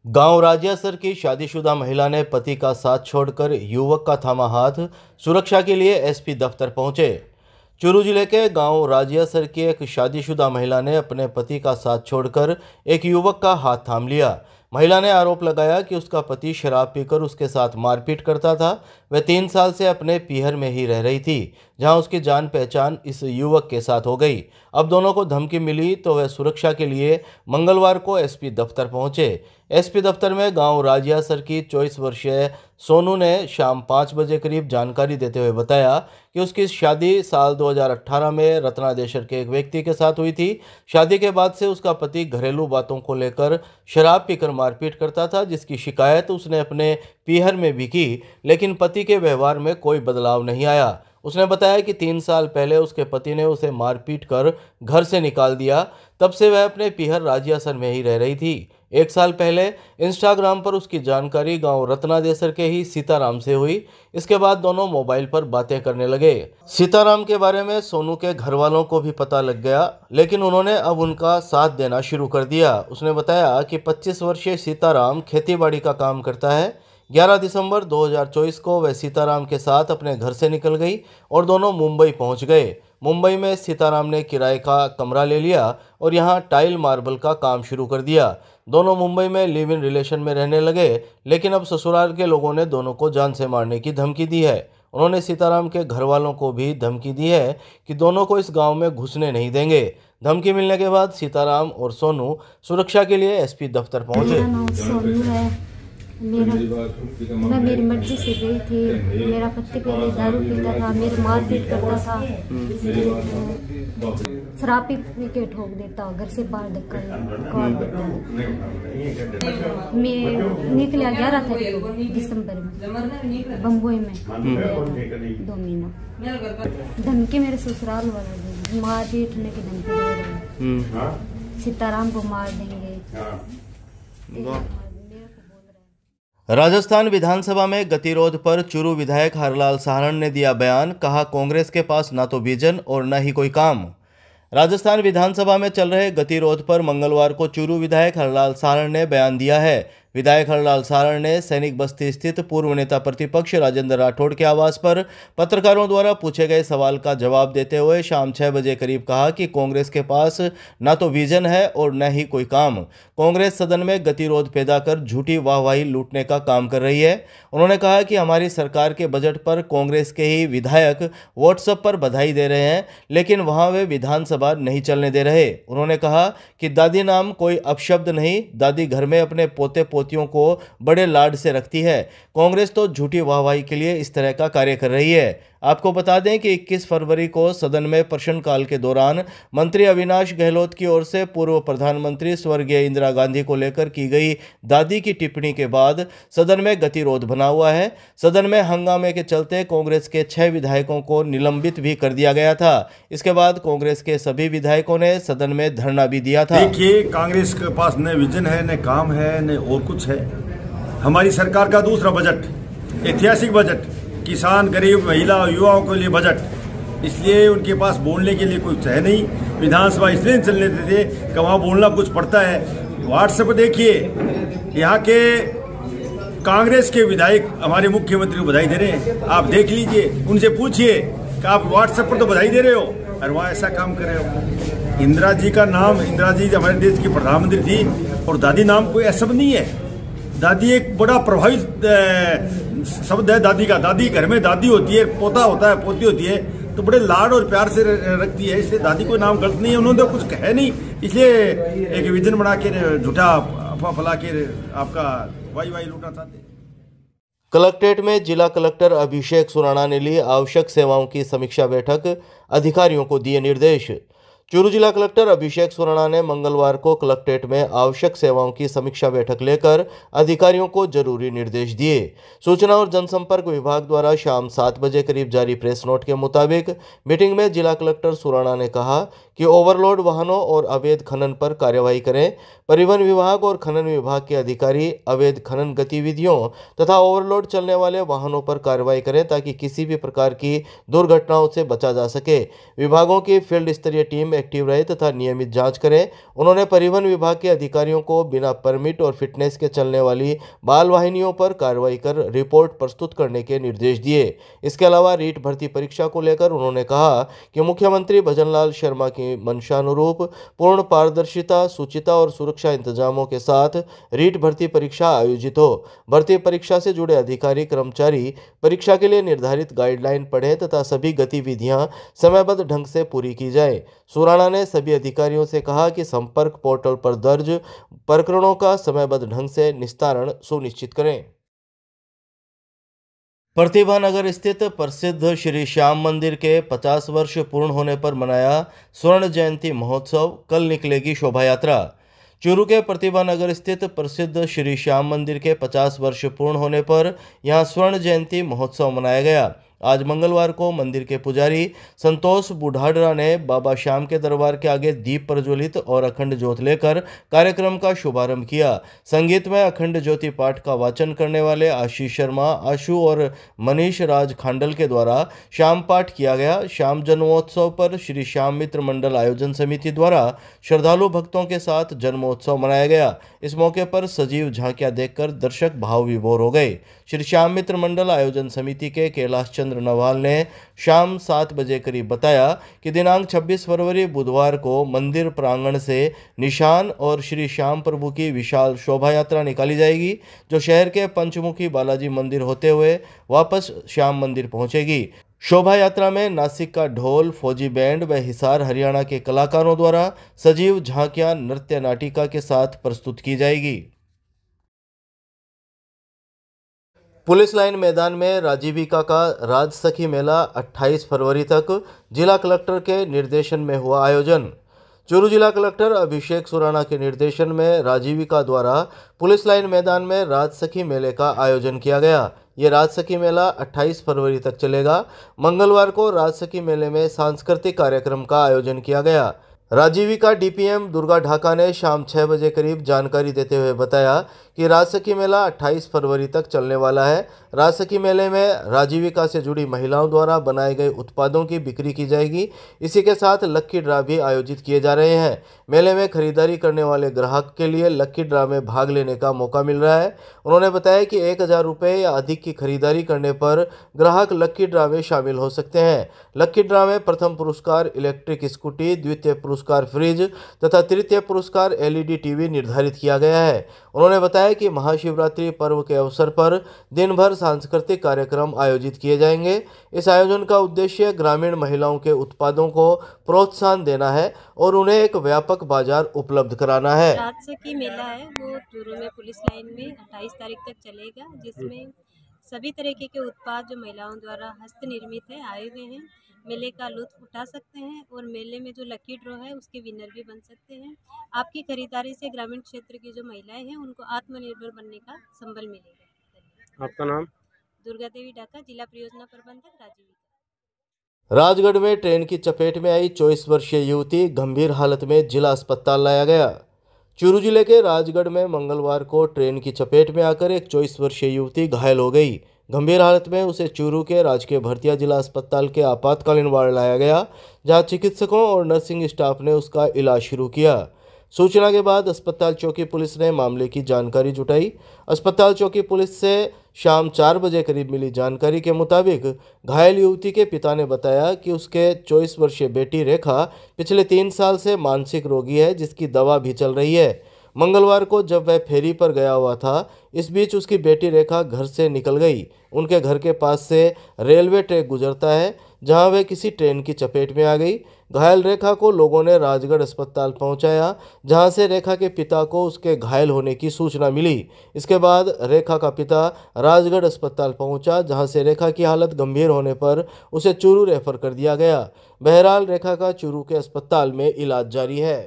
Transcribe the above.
गांव राजियासर की शादीशुदा महिला ने पति का साथ छोड़कर युवक का थामा हाथ, सुरक्षा के लिए एसपी दफ्तर पहुंचे। चूरू जिले के गांव राजियासर की एक शादीशुदा महिला ने अपने पति का साथ छोड़कर एक युवक का हाथ थाम लिया। महिला ने आरोप लगाया कि उसका पति शराब पीकर उसके साथ मारपीट करता था। वह 3 साल से अपने पीहर में ही रह रही थी, जहां उसकी जान पहचान इस युवक के साथ हो गई। अब दोनों को धमकी मिली तो वह सुरक्षा के लिए मंगलवार को एसपी दफ्तर पहुंचे। एसपी दफ्तर में गांव राजियासर की 24 वर्षीय सोनू ने शाम 5 बजे करीब जानकारी देते हुए बताया कि उसकी शादी साल 2018 में रत्नादेशर के एक व्यक्ति के साथ हुई थी। शादी के बाद से उसका पति घरेलू बातों को लेकर शराब पीकर मारपीट करता था, जिसकी शिकायत उसने अपने पीहर में भी की, लेकिन पति के व्यवहार में कोई बदलाव नहीं आया। उसने बताया कि 3 साल पहले उसके पति ने उसे मारपीट कर घर से निकाल दिया। तब से वह अपने पीहर राजियासर में ही रह रही थी। 1 साल पहले इंस्टाग्राम पर उसकी जानकारी गांव रत्नादेसर के ही सीताराम से हुई। इसके बाद दोनों मोबाइल पर बातें करने लगे। सीताराम के बारे में सोनू के घर वालों को भी पता लग गया, लेकिन उन्होंने अब उनका साथ देना शुरू कर दिया। उसने बताया कि 25 वर्षीय सीताराम खेतीबाड़ी का काम करता है। 11 दिसंबर 2024 को वह सीताराम के साथ अपने घर से निकल गई और दोनों मुंबई पहुंच गए। मुंबई में सीताराम ने किराए का कमरा ले लिया और यहां टाइल मार्बल का काम शुरू कर दिया। दोनों मुंबई में लिव इन रिलेशन में रहने लगे, लेकिन अब ससुराल के लोगों ने दोनों को जान से मारने की धमकी दी है। उन्होंने सीताराम के घर वालों को भी धमकी दी है कि दोनों को इस गांव में घुसने नहीं देंगे। धमकी मिलने के बाद सीताराम और सोनू सुरक्षा के लिए एसपी दफ्तर पहुंचे। मैं मेरी मर्जी से गई थी। मेरा पति पहले दारू पीता था, मेरे मारपीट करता था, शराब पी के ठोक देता, घर से बाहर धक्का देता। मैं निकला 11 दिसंबर में बम्बई में 2 महीना। धमकी मेरे ससुराल वाला मार पीटने की धमकी दे रहे हैं। सीताराम को मार देंगे। राजस्थान विधानसभा में गतिरोध पर चूरू विधायक हरलाल साहरण ने दिया बयान। कहा, कांग्रेस के पास ना तो विजन और न ही कोई काम। राजस्थान विधानसभा में चल रहे गतिरोध पर मंगलवार को चूरू विधायक हरलाल साहरण ने बयान दिया है। विधायक हरलाल साहरण ने सैनिक बस्ती स्थित पूर्व नेता प्रतिपक्ष राजेंद्र राठौड़ के आवास पर पत्रकारों द्वारा पूछे गए सवाल का जवाब देते हुए शाम 6 बजे करीब कहा कि कांग्रेस के पास न तो विजन है और न ही कोई काम। कांग्रेस सदन में गतिरोध पैदा कर झूठी वाहवाही लूटने का काम कर रही है। उन्होंने कहा कि हमारी सरकार के बजट पर कांग्रेस के ही विधायक व्हाट्सएप पर बधाई दे रहे हैं, लेकिन वहां वे विधानसभा नहीं चलने दे रहे। उन्होंने कहा कि दादी नाम कोई अपशब्द नहीं, दादी घर में अपने पोते पोतियों को बड़े लाड से रखती है। कांग्रेस तो झूठी वाहवाही के लिए इस तरह का कार्य कर रही है। आपको बता दें कि 21 फरवरी को सदन में प्रश्नकाल के दौरान मंत्री अविनाश गहलोत की ओर से पूर्व प्रधानमंत्री स्वर्गीय इंदिरा गांधी को लेकर की गई दादी की टिप्पणी के बाद सदन में गतिरोध बना हुआ है। सदन में हंगामे के चलते कांग्रेस के 6 विधायकों को निलंबित भी कर दिया गया था। इसके बाद कांग्रेस के सभी विधायकों ने सदन में धरना भी दिया था। देखिए, कांग्रेस के पास न विजन है, न काम है, न और कुछ है। हमारी सरकार का दूसरा बजट, ऐतिहासिक बजट, किसान, गरीब, महिला और युवाओं के लिए बजट, इसलिए उनके पास बोलने के लिए कुछ है नहीं। विधानसभा इसलिए चलने देते कि वहाँ बोलना कुछ पड़ता है। व्हाट्सएप देखिए, यहाँ के कांग्रेस के विधायक हमारे मुख्यमंत्री को बधाई दे रहे हैं। आप देख लीजिए, उनसे पूछिए कि आप व्हाट्सएप पर तो बधाई दे रहे हो और वहाँ ऐसा काम कर रहे हो। इंदिरा जी का नाम, इंदिरा जी हमारे देश की प्रधानमंत्री थी और दादी नाम कोई ऐसा नहीं है। दादी एक बड़ा प्रभावित शब्द है दादी का। दादी घर में दादी होती है, पोता होता है, पोती होती है, तो बड़े लाड और प्यार से रखती है, इसलिए दादी को नाम गलत नहीं है। उन्होंने तो कुछ कहा नहीं, इसलिए एक विजन बना के झूठा अफवाह फैला के आपका वाई लूटना चाहते हैं। कलेक्ट्रेट में जिला कलेक्टर अभिषेक सुराणा ने ली आवश्यक सेवाओं की समीक्षा बैठक, अधिकारियों को दिए निर्देश। चूरू जिला कलेक्टर अभिषेक सुराणा ने मंगलवार को कलेक्ट्रेट में आवश्यक सेवाओं की समीक्षा बैठक लेकर अधिकारियों को जरूरी निर्देश दिए। सूचना और जनसंपर्क विभाग द्वारा शाम 7 बजे करीब जारी प्रेस नोट के मुताबिक मीटिंग में जिला कलेक्टर सुराणा ने कहा कि ओवरलोड वाहनों और अवैध खनन पर कार्यवाही करें। परिवहन विभाग और खनन विभाग के अधिकारी अवैध खनन गतिविधियों तथा ओवरलोड चलने वाले वाहनों पर कार्रवाई करें ताकि किसी भी प्रकार की दुर्घटनाओं से बचा जा सके। विभागों की फील्ड स्तरीय टीम एक्टिव रहे तथा नियमित जांच करे। उन्होंने परिवहन विभाग के अधिकारियों को बिना परमिट और फिटनेस के चलने वाली बाल वाहिनियों पर कार्रवाई कर रिपोर्ट प्रस्तुत करने के निर्देश दिए। इसके अलावा रीट भर्ती परीक्षा को लेकर उन्होंने कहा कि मुख्यमंत्री भजनलाल शर्मा की मंशानुरूप पूर्ण पारदर्शिता, शुचिता और सुरक्षा इंतजामों के साथ रीट भर्ती परीक्षा आयोजित हो। भर्ती परीक्षा से जुड़े अधिकारी कर्मचारी परीक्षा के लिए निर्धारित गाइडलाइन पढ़ें तथा सभी गतिविधियां समयबद्ध ढंग से पूरी की जाए। सुराणा ने सभी अधिकारियों से कहा कि संपर्क पोर्टल पर दर्ज प्रकरणों का समयबद्ध ढंग से निस्तारण सुनिश्चित करें। प्रतिभा नगर स्थित प्रसिद्ध श्री श्याम मंदिर के 50 वर्ष पूर्ण होने पर मनाया स्वर्ण जयंती महोत्सव। कल निकलेगी शोभा यात्रा। चूरू के प्रतिभा नगर स्थित प्रसिद्ध श्री श्याम मंदिर के 50 वर्ष पूर्ण होने पर यहां स्वर्ण जयंती महोत्सव मनाया गया। आज मंगलवार को मंदिर के पुजारी संतोष बुढ़ाडरा ने बाबा श्याम के दरबार के आगे दीप प्रज्वलित और अखंड ज्योत लेकर कार्यक्रम का शुभारंभ किया। संगीत में अखंड ज्योति पाठ का वाचन करने वाले आशीष शर्मा, आशु और मनीष राज खांडल के द्वारा श्याम पाठ किया गया। श्याम जन्मोत्सव पर श्री श्याम मित्र मंडल आयोजन समिति द्वारा श्रद्धालु भक्तों के साथ जन्मोत्सव मनाया गया। इस मौके पर सजीव झांकियां देखकर दर्शक भाव विभोर हो गए। श्री श्याम मित्र मंडल आयोजन समिति के कैलाश चंद्र नवाल ने शाम 7 बजे करीब बताया कि दिनांक 26 फरवरी बुधवार को मंदिर प्रांगण से निशान और श्री श्याम प्रभु की विशाल शोभा यात्रा निकाली जाएगी, जो शहर के पंचमुखी बालाजी मंदिर होते हुए वापस श्याम मंदिर पहुंचेगी। शोभा यात्रा में नासिक का ढोल, फौजी बैंड व हिसार हरियाणा के कलाकारों द्वारा सजीव झांकियां नृत्य नाटिका के साथ प्रस्तुत की जाएगी। पुलिस लाइन मैदान में राजीविका का राज सखी मेला 28 फरवरी तक जिला कलेक्टर के निर्देशन में हुआ आयोजन। चूरू जिला कलेक्टर अभिषेक सुराणा के निर्देशन में राजीविका द्वारा पुलिस लाइन मैदान में राज सखी मेले का आयोजन किया गया। ये राज सखी मेला 28 फरवरी तक चलेगा। मंगलवार को राज सखी मेले में सांस्कृतिक कार्यक्रम का आयोजन किया गया। राजीविका डीपीएम दुर्गा ढाका ने शाम 6 बजे करीब जानकारी देते हुए बताया कि राज सखी मेला 28 फरवरी तक चलने वाला है। राज सखी मेले में राजीविका से जुड़ी महिलाओं द्वारा बनाए गए उत्पादों की बिक्री की जाएगी। इसी के साथ लक्की ड्रा भी आयोजित किए जा रहे हैं। मेले में खरीदारी करने वाले ग्राहक के लिए लक्की ड्रा में भाग लेने का मौका मिल रहा है। उन्होंने बताया कि 1000 रुपये या अधिक की खरीदारी करने पर ग्राहक लक्की ड्रा में शामिल हो सकते हैं। लक्की ड्रा में प्रथम पुरस्कार इलेक्ट्रिक स्कूटी, द्वितीय पुरस्कार फ्रिज तथा तृतीय पुरस्कार LED टीवी निर्धारित किया गया है। उन्होंने बताया कि महाशिवरात्रि पर्व के अवसर पर दिन भर सांस्कृतिक कार्यक्रम आयोजित किए जाएंगे। इस आयोजन का उद्देश्य ग्रामीण महिलाओं के उत्पादों को प्रोत्साहन देना है और उन्हें एक व्यापक बाजार उपलब्ध कराना है। राज सखी मेला है वो चूरू में पुलिस लाइन में 28 तारीख तक चलेगा, जिसमें सभी तरीके के उत्पाद जो महिलाओं द्वारा हस्त निर्मित है आए हुए हैं। मेले का लुत्फ उठा सकते हैं और मेले में जो लकी ड्रॉ है उसके विनर भी बन सकते हैं। आपकी खरीदारी से ग्रामीण क्षेत्र की जो महिलाएं हैं उनको आत्मनिर्भर बनने का संबल मिलेगा। आपका नाम? दुर्गा देवी ढाका, जिला परियोजना प्रबंधक राजीविका। राजगढ़ में ट्रेन की चपेट में आई 24 वर्षीय युवती गंभीर हालत में जिला अस्पताल लाया गया। चूरू जिले के राजगढ़ में मंगलवार को ट्रेन की चपेट में आकर एक 24 वर्षीय युवती घायल हो गई। गंभीर हालत में उसे चूरू के राजकीय भरतिया जिला अस्पताल के आपातकालीन वार्ड लाया गया, जहां चिकित्सकों और नर्सिंग स्टाफ ने उसका इलाज शुरू किया। सूचना के बाद अस्पताल चौकी पुलिस ने मामले की जानकारी जुटाई। अस्पताल चौकी पुलिस से शाम 4 बजे करीब मिली जानकारी के मुताबिक घायल युवती के पिता ने बताया कि उसके 24 वर्षीय बेटी रेखा पिछले 3 साल से मानसिक रोगी है, जिसकी दवा भी चल रही है। मंगलवार को जब वह फेरी पर गया हुआ था, इस बीच उसकी बेटी रेखा घर से निकल गई। उनके घर के पास से रेलवे ट्रैक गुजरता है, जहां वह किसी ट्रेन की चपेट में आ गई। घायल रेखा को लोगों ने राजगढ़ अस्पताल पहुंचाया, जहां से रेखा के पिता को उसके घायल होने की सूचना मिली। इसके बाद रेखा का पिता राजगढ़ अस्पताल पहुंचा, जहां से रेखा की हालत गंभीर होने पर उसे चूरू रेफर कर दिया गया। बहरहाल रेखा का चूरू के अस्पताल में इलाज जारी है।